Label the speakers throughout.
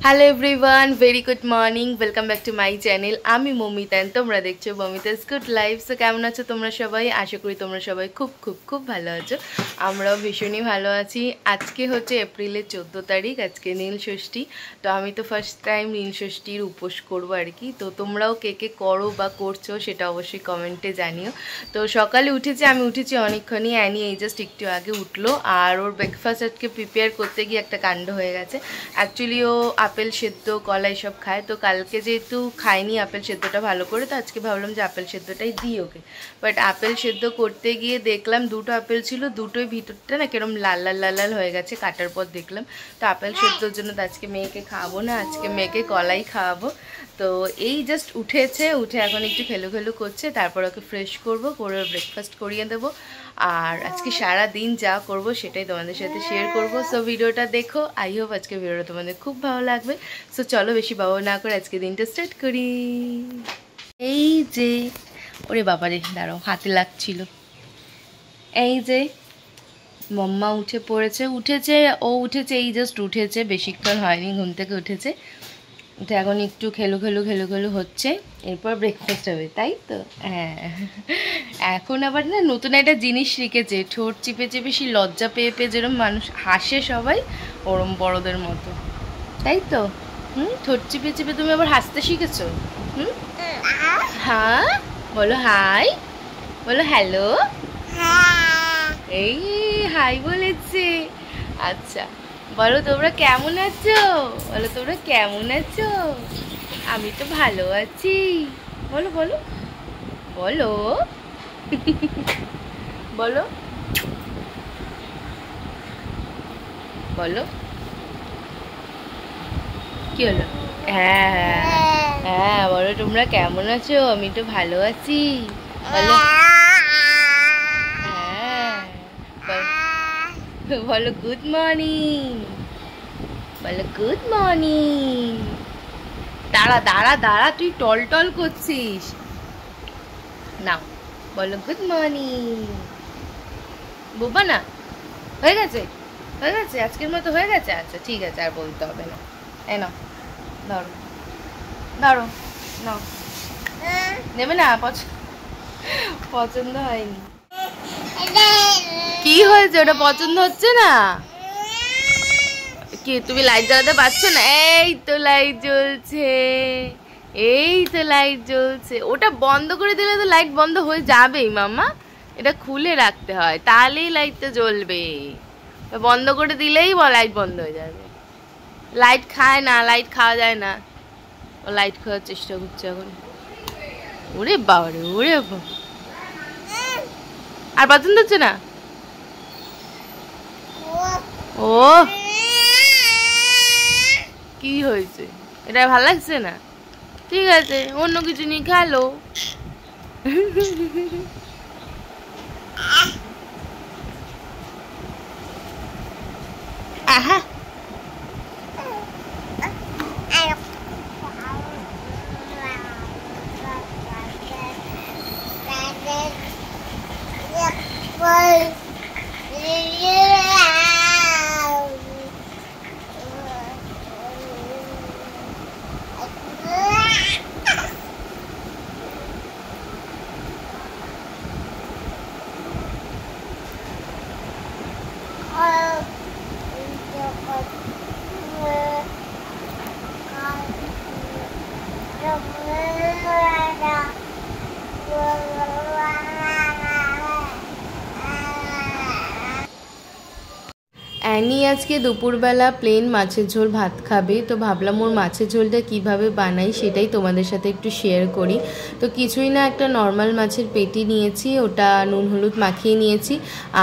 Speaker 1: Hello everyone, very good morning, welcome back to my channel. আমি মমিতা, তোমরা দেখছো মমিতাস good life. So কেমন আছো তোমরা সবাই? আশা করি তোমরা সবাই খুব খুব খুব ভালো আছো। আমরাও ভীষণই ভালো আছি। আজকে হচ্ছে এপ্রিলের 14 তারিখ, আজকে নীল ষষ্ঠী। তো আমি তো ফার্স্ট টাইম নীল ষষ্ঠীর উপোস করবো আর কি। তো তোমরাও কে কে করো বা করছো সেটা অবশ্যই কমেন্টে জানিও। তো সকালে উঠেছি, আমি উঠেছি অনেকক্ষণই, অ্যানি এই জাস্ট একটু আগে উঠলো। আর ওর ব্রেকফাস্ট আজকে প্রিপেয়ার করতে গিয়ে একটা কাণ্ড হয়ে গেছে। অ্যাকচুয়ালি ও আপেল সেদ্ধ কলা এসব খায়, তো কালকে যেহেতু খায়নি আপেল সেদ্ধটা ভালো করে, তো আজকে ভাবলাম যে আপেল সেদ্ধটাই দিই ওকে। বাট আপেল সেদ্ধ করতে গিয়ে দেখলাম দুটো আপেল ছিল, দুটোই ভিতরটা না কিরম লাল লাল লাল লাল হয়ে গেছে কাটার পর দেখলাম। তো আপেল সেদ্ধর জন্য তো আজকে মেয়েকে খাওয়াবো না, আজকে মেয়েকে কলাই খাওয়াবো। তো এই জাস্ট উঠে এখন একটু খেলু খেলু করছে, তারপর ওকে ফ্রেশ করবো, করে ব্রেকফাস্ট করিয়ে দেবো। আর আজকে সারা দিন যা করব সেটাই তোমাদের সাথে শেয়ার করব। সো ভিডিওটা দেখো, আই হোপ আজকে ভিডিওটা তোমাদের খুব ভালো লাগবে। সো চলো বেশি বাবা না করে আজকে দিনটা স্টার্ট করি। এই যে ওরে বাবারে, দাঁড়াও হাতে লাগছিল। এই যে মাম্মা উঠে পড়েছে, উঠেছে এই জাস্ট উঠেছে, বেশিক্ষণ হয়নি ঘুম থেকে উঠেছে। এটা এখন একটু খেলু খেলু হচ্ছে, এরপর ব্রেকফাস্ট হবে, তাই তো? হ্যাঁ, এখন আবার না নতুন একটা জিনিস শিখেছে, ঠোঁট চিপে চেপে সেই লজ্জা পেয়ে পেয়ে যেরকম মানুষ হাসে সবাই, ওরম বড়দের মতো, তাই তো? ঠোঁট চিপে চেপে তুমি আবার হাসতে শিখেছো? হ্যাঁ, বলো হাই, বলো হ্যালো। এই হাই বলেছে। আচ্ছা, বলো তোমরা কেমন আছো? বলো তোমরা কেমন আছো? আমি তো ভালো আছি। বলো বলো বলো বলো বলো, কি হলো? হ্যাঁ হ্যাঁ, বলো তোমরা কেমন আছো? আমি তো ভালো আছি। বলো হ্যাঁ, বলো গুড মর্নিং, বলো গুড মর্নিং। দাঁড়া দাঁড়া দাঁড়া, তুই টল টল করছিস না। বলো গুড মর্নিং। বোবা না, হয়ে গেছে হয়ে গেছে, আজকের মতো হয়ে গেছে। আচ্ছা ঠিক আছে, আর বলতে হবে না। এই নাও, ধরো ধরো, নাও। নেবে না? পছন্দ হয়নি। কি হয়েছে? ওটা পছন্দ হচ্ছে না? কি তুমি লাইট জ্বালাতে পারছো না? এই তো লাইট জ্বলছে, এই তো লাইট জ্বলছে। ওটা বন্ধ করে দিলে তো লাইট বন্ধ হয়ে যাবেই মাম্মা, এটা খুলে রাখতে হয়, তাহলেই লাইটটা জ্বলবে। বন্ধ করে দিলেই লাইট বন্ধ হয়ে যাবে। লাইট খায় না, লাইট খাওয়া যায় না। ও লাইট খাওয়ার চেষ্টা করছে এখন। ওরে বাবারে, ওরে বাবা, আর পছন্দ হচ্ছে না? ও কি হয়েছে? এটা ভালো লাগছে না? ঠিক আছে, অন্য কিছু নিয়ে খেলো। আহা, অ্যানি আজকে দুপুরবেলা প্লেন মাছের ঝোল ভাত খাবে, তো ভাবলাম ওর মাছের ঝোলটা কিভাবে বানাই সেটাই তোমাদের সাথে একটু শেয়ার করি। তো কিছুই না, একটা নর্মাল মাছের পেটি নিয়েছি, ওটা নুন হলুদ মাখিয়ে নিয়েছি,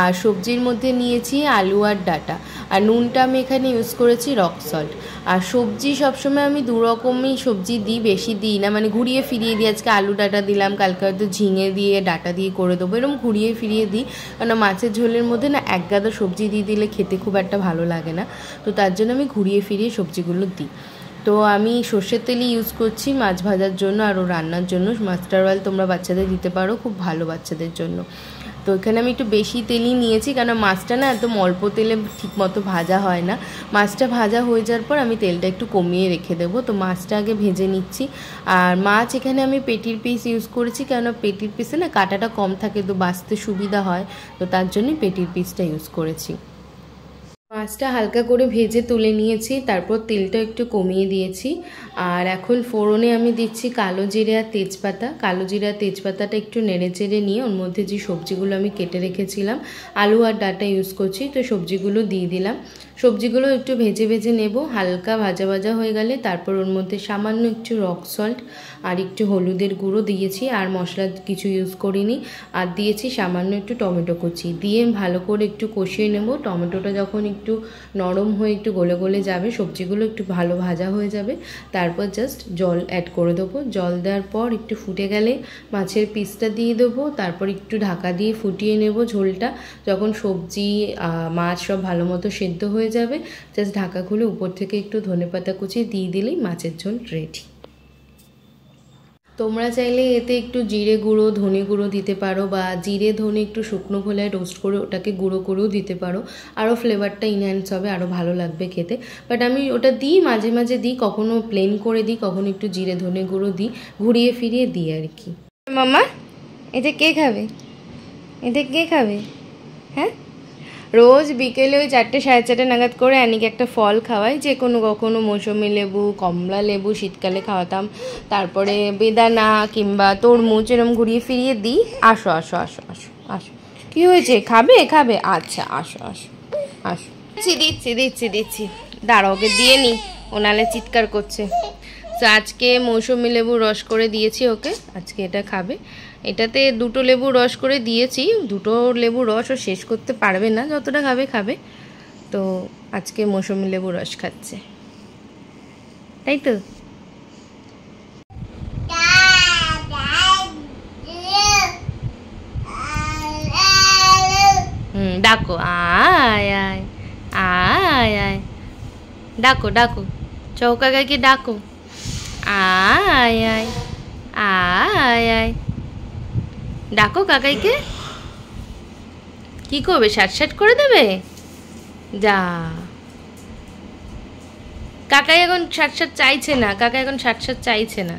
Speaker 1: আর সবজির মধ্যে নিয়েছি আলু আর ডাঁটা, আর নুনটা আমি এখানে ইউজ করেছি রক সল্ট। আর সবজি সবসময় আমি দু রকমই সবজি দিই, বেশি দিই না, মানে ঘুরিয়ে ফিরিয়ে দিই। আজকে আলু ডাঁটা দিলাম, কালকে হয়তো ঝিঙে দিয়ে ডাঁটা দিয়ে করে দেবো, এরকম ঘুরিয়ে ফিরিয়ে দিই। কারণ মাছের ঝোলের মধ্যে না এক গাদা সবজি দিয়ে দিলে খেতে খুব একটা ভালো লাগে না, তো তার জন্য আমি ঘুরিয়ে ফিরিয়ে সবজিগুলো দিই। তো আমি সর্ষের তেলই ইউজ করছি মাছ ভাজার জন্য, আরও রান্নার জন্য মাস্টার অয়েল তোমরা বাচ্চাদের দিতে পারো, খুব ভালো বাচ্চাদের জন্য। তো এখানে আমি একটু বেশি তেলই নিয়েছি, কারণ মাছটা না একদম অল্প তেলে ঠিকমতো ভাজা হয় না। মাছটা ভাজা হয়ে যাওয়ার পর আমি তেলটা একটু কমিয়ে রেখে দেবো। তো মাছটা আগে ভেজে নিচ্ছি। আর মাছ এখানে আমি পেটির পিস ইউজ করেছি, কেন পেটির পিসে না কাঁটাটা কম থাকে, তো বাছতে সুবিধা হয়, তো তার জন্যই পেটির পিসটা ইউজ করেছি। মাছটা হালকা করে ভেজে তুলে নিয়েছি, তারপর তেলটা একটু কমিয়ে দিয়েছি। আর এখন ফোড়নে আমি দিচ্ছি কালো জিরে আর তেজপাতা। কালো জিরে আর তেজপাতাটা একটু নেড়ে চেড়ে নিয়ে ওর মধ্যে যে সবজিগুলো আমি কেটে রেখেছিলাম, আলু আর ডাঁটা ইউজ করছি, তো সবজিগুলো দিয়ে দিলাম। সবজিগুলো একটু ভেজে ভেজে নেব। হালকা ভাজা ভাজা হয়ে গেলে তারপর ওর মধ্যে সামান্য একটু রক সল্ট আর একটু হলুদের গুঁড়ো দিয়েছি, আর মশলা কিছু ইউজ করিনি। আর দিয়েছি সামান্য একটু টমেটো কুচি, দিয়ে ভালো করে একটু কষিয়ে নেব। টমেটোটা যখন একটু নরম হয়ে একটু গলে গলে যাবে, সবজিগুলো একটু ভালো ভাজা হয়ে যাবে, তারপর জাস্ট জল অ্যাড করে দেবো। জল দেওয়ার পর একটু ফুটে গেলে মাছের পিসটা দিয়ে দেবো, তারপর একটু ঢাকা দিয়ে ফুটিয়ে নেব ঝোলটা। যখন সবজি মাছ সব ভালো মতো সেদ্ধ হয়ে যাবে, জাস্ট ঢাকা খুলে উপর থেকে একটু ধনেপাতা কুচি দিয়ে দিলেই মাছের ঝোল রেডি। তোমরা চাইলে এতে একটু জিরে গুঁড়ো ধনে গুঁড়ো দিতে পারো, বা জিরে ধনে একটু শুকনো খোলায় রোস্ট করে ওটাকে গুঁড়ো করেও দিতে পারো, আরও ফ্লেভারটা ইনহ্যান্স হবে, আরও ভালো লাগবে খেতে। বাট আমি ওটা দিই, মাঝে মাঝে দিই, কখনো প্লেন করে দিই, কখনো একটু জিরে ধনে গুঁড়ো দিই, ঘুরিয়ে ফিরিয়ে দিই আর কি। মামা এটা কে খাবে? এটা কে খাবে? হ্যাঁ, রোজ বিকেলে ওই 4টে সাড়ে 4টে নাগাদ করে অ্যানিকে একটা ফল খাওয়াই, যে কোনো কখনো মৌসুমি লেবু, কমলা লেবু শীতকালে খাওয়াতাম, তারপরে বেদানা কিংবা তরমুজ এরম ঘুরিয়ে ফিরিয়ে দিই। আসো আসো আসো আসো আসো, কী হয়েছে? খাবে খাবে? আচ্ছা আসো আসো আসো, দিচ্ছি দিচ্ছি দিচ্ছি, দাঁড়াও ওকে দিয়ে নি, ও নালে চিৎকার করছে। তো আজকে মৌসুমি লেবুর রস করে দিয়েছি ওকে, আজকে এটা খাবে। এটাতে 2টো লেবুর রস করে দিয়েছি, 2টো লেবুর রস ও শেষ করতে পারবে না, যতটা খাবে খাবে। তো আজকে মৌসুমি লেবুর রস খাচ্ছে, তাই তো? ডাকো, আয় আয় আয় আয়, ডাকো ডাকো, চৌকাকাকে ডাকো, আয় আয় আয় আয়, ডাকো কাকাইকে। কি করবে? শাট করে দেবে? যা, কাকাই এখন শাট চাইছে না, কাকা এখন শাট চাইছে না।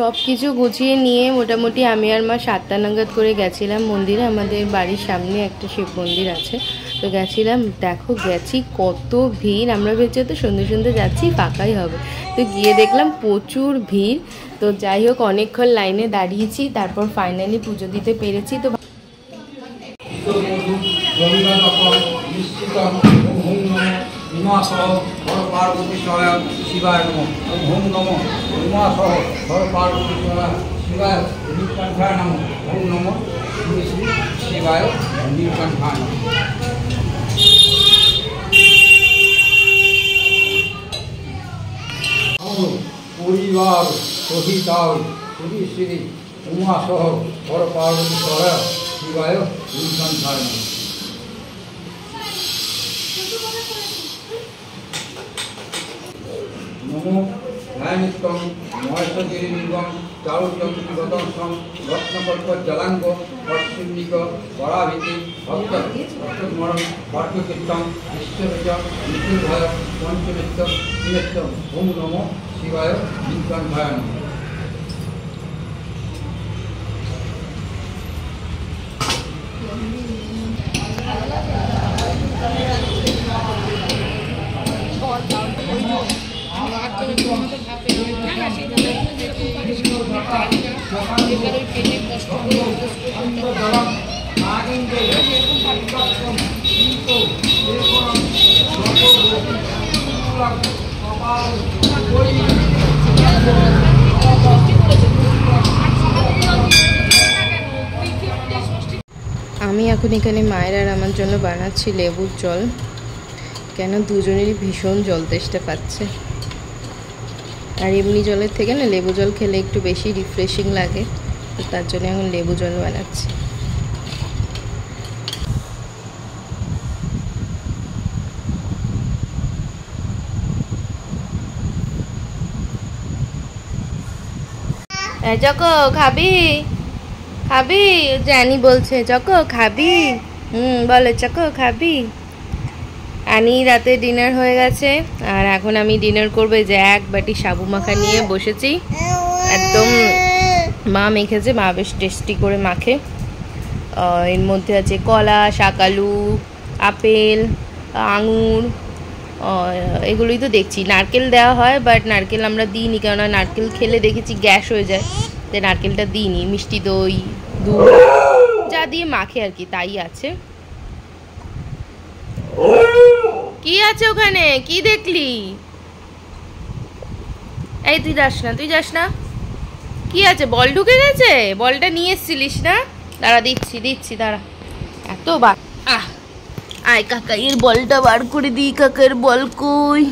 Speaker 1: সব কিছু গুছিয়ে নিয়ে মোটামুটি আমি আর মা 7টা নাগাদ করে গেছিলাম মন্দিরে। আমাদের বাড়ির সামনে একটা শিব মন্দির আছে, তো গেছিলাম। দেখো গেছি কত ভিড়, আমরা ভেবেছি তো সন্ধ্যে সন্ধ্যে যাচ্ছি ফাঁকাই হবে, তো গিয়ে দেখলাম প্রচুর ভিড়। তো যাই হোক অনেকক্ষণ লাইনে দাঁড়িয়েছি, তারপর ফাইনালি পুজো দিতে পেরেছি। তো
Speaker 2: উমাসহ হর পার্বতী সহায় শিবায় নমঃ। ওম নমঃ উমাসহ হর পার্বতী সহায় শিবায় নীলকণ্ঠায় নমঃ। ওম নমঃ শ্রী শ্রী শিবায় নীলকণ্ঠায় নমঃ। পরিবার সহিতায় শ্রী শ্রী উমাসহ হর পার্বতী সহায় শিবায় নীলকণ্ঠায় নমঃ। নমো ন্যায়নিত্যং মহেশগিরিলিঙ্গং চারুজং গতংসং রত্নকল্প জলাঙ্গ পশ্চিমিক পরাভীতি ভক্তমরং পার্থকীর্তং ঈশ্বরজ মৃত্যুভয় পঞ্চমিত্য শ্রীনিত্য। ওম নমো শিবায় নীলকণ্ঠায় নমঃ।
Speaker 1: আমি এখন এখানে মায়ের আর আমার জন্য বানাচ্ছি লেবুর জল, কেন দুজনেরই ভীষণ জল তেষ্টা পাচ্ছে। আর এমনি জলের থেকে না লেবু জল খেলে একটু বেশি রিফ্রেশিং লাগে, তো তার জন্য এখন লেবু জল বানাচ্ছি। চকো খাবি খাবি, জানি বলছে চকো খাবি, বলে চকো খাবি। আনি রাতে ডিনার হয়ে গেছে, আর এখন আমি ডিনার করবো। যে এক বাটি সাবু মাখা নিয়ে বসেছি, একদম মা মেখেছে, মা বেশ টেস্টি করে মাখে। এর মধ্যে আছে কলা, শাকালু, আপেল, আঙুর, এগুলোই তো দেখছি। নারকেল দেওয়া হয়, বাট নারকেল আমরা দিইনি, কেননা নারকেল খেলে দেখেছি গ্যাস হয়ে যায়, তাই নারকেলটা দিইনি। মিষ্টি দই, দুধ যা দিয়ে মাখে আর কি তাই আছে। কি আছে ওখানে, কি দেখলি? এই তুই যাস না, তুই যাস না। কি আছে? বল ঢুকে গেছে? বলটা নিয়ে এসছিলিস না? দাঁড়া দিচ্ছি দিচ্ছি দাঁড়া। এত আয় কাকা এর বলটা বার করে দিই। কাকার বল কই?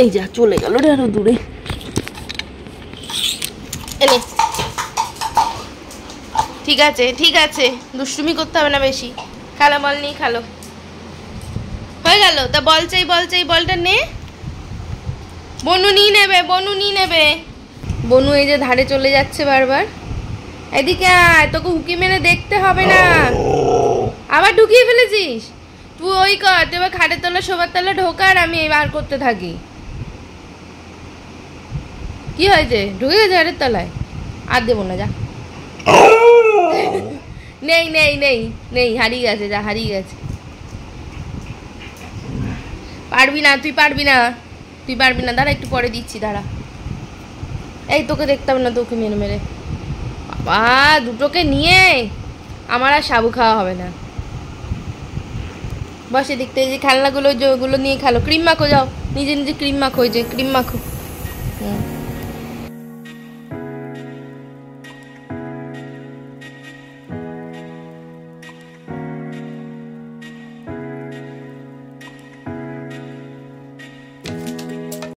Speaker 1: এই যা চলে গেল রে আরো দূরে। এনে ঠিক আছে ঠিক আছে, দুষ্টুমি করতে হবে না বেশি। খেলা বল নিয়ে খেলো, হয়ে গেল। তা বল চাই বল চাই, বলটা নে। বনু নিয়ে নেবে, বনু নিয়ে নেবে। বনু এই যে ধারে চলে যাচ্ছে বারবার। এদিকে আয়, তোকে উকি মেরে দেখতে হবে না। আবার ঢুকিয়ে ফেলেছিস তুই। ওই কর, তুই এবার খাটের তলা শোবার তলা ঢোকার, আমি বার করতে থাকি। কি হয়েছে? ঢুকে গেছে ঘাটের তলায়? আর দেবো না, যা। নেই নেই নেই নেই, হারিয়ে গেছে, যা হারিয়ে গেছে। পারবি না তুই, পারবি না তুই, পারবি না। দাঁড়া একটু পরে দিচ্ছি, দাঁড়া। এই তোকে দেখতে হবে না, তোকে মেরে মেরে। বাবা দুটোকে নিয়ে আমার আর সাবু খাওয়া হবে না। বসে দেখতে, এই যে খেলনাগুলো ওগুলো নিয়ে খেলো। ক্রিম মাখো, যাও নিজে নিজে ক্রিম মাখো, ওই যে ক্রিম মাখো।